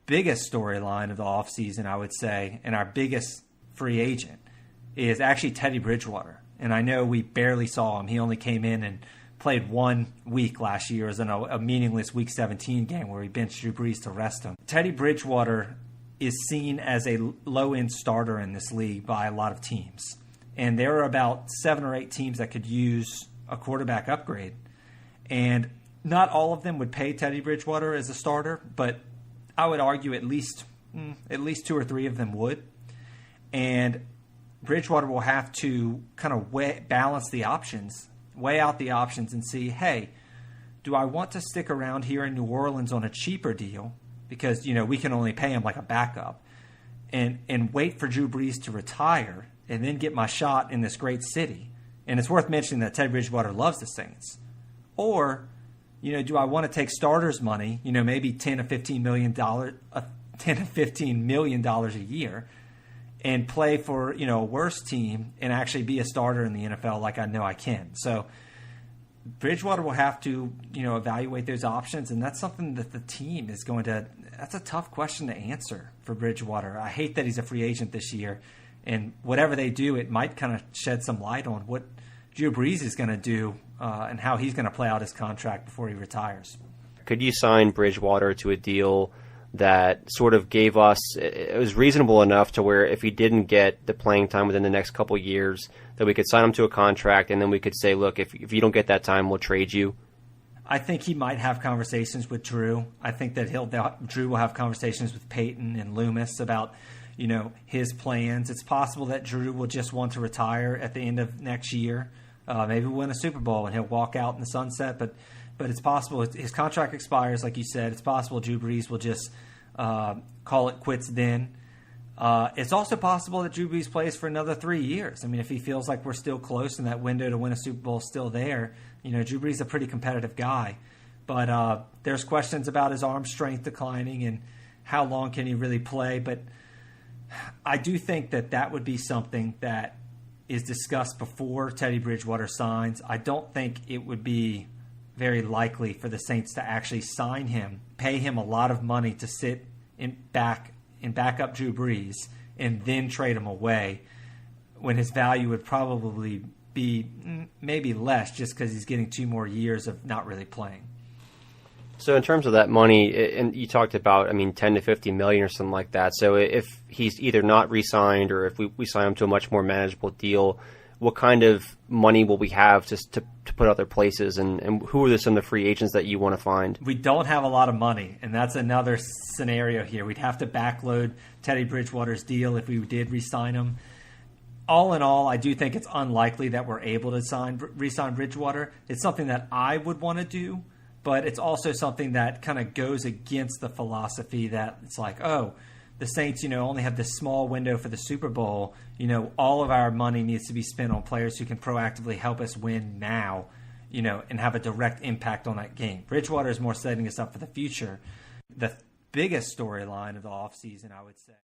biggest storyline of the offseason, I would say, and our biggest free agent is actually Teddy Bridgewater. And I know we barely saw him. He only came in and played 1 week last year as in a meaningless Week 17 game where he benched Drew Brees to rest him. Teddy Bridgewater is seen as a low-end starter in this league by a lot of teams. And there are about 7 or 8 teams that could use a quarterback upgrade. And not all of them would pay Teddy Bridgewater as a starter, but I would argue at least 2 or 3 of them would. And Bridgewater will have to kind of balance the options, weigh out the options and see, hey, do I want to stick around here in New Orleans on a cheaper deal because, we can only pay him like a backup and wait for Drew Brees to retire and then get my shot in this great city? And it's worth mentioning that Teddy Bridgewater loves the Saints. Or, do I want to take starters money, maybe $10 to $15 million a year and play for, a worse team and actually be a starter in the NFL like I know I can. So Bridgewater will have to, evaluate those options, and that's something that the team is that's a tough question to answer for Bridgewater. I hate that he's a free agent this year, and whatever they do, it might kind of shed some light on what Drew Brees is going to do and how he's going to play out his contract before he retires. Could you sign Bridgewater to a deal that sort of gave us, it was reasonable enough to where if he didn't get the playing time within the next couple of years, that we could sign him to a contract and then we could say, look, if you don't get that time, we'll trade you? I think he might have conversations with Drew. I think that Drew will have conversations with Peyton and Loomis about, his plans. It's possible that Drew will just want to retire at the end of next year, maybe win a Super Bowl and he'll walk out in the sunset, but it's possible his contract expires, like you said. It's possible Drew Brees will just call it quits then. It's also possible that Drew Brees plays for another 3 years. I mean, if he feels like we're still close and that window to win a Super Bowl is still there, Drew Brees is a pretty competitive guy. But there's questions about his arm strength declining and how long can he really play. But I do think that would be something that is discussed before Teddy Bridgewater signs. I don't think it would be very likely for the Saints to actually sign him, pay him a lot of money to sit and back up Drew Brees and then trade him away when his value would probably be maybe less just because he's getting 2 more years of not really playing. So in terms of that money, and you talked about, 10 to 50 million or something like that. So if he's either not re-signed or if we sign him to a much more manageable deal, what kind of money will we have to put other places, and who are some of the free agents that you want to find? We don't have a lot of money, and that's another scenario here. We'd have to backload Teddy Bridgewater's deal if we did re-sign him. All in all, I do think it's unlikely that we're able to re-sign Bridgewater. It's something that I would want to do, but it's also something that kind of goes against the philosophy that it's like, oh, the Saints, only have this small window for the Super Bowl. All of our money needs to be spent on players who can proactively help us win now, and have a direct impact on that game. Bridgewater is more setting us up for the future. The biggest storyline of the offseason, I would say.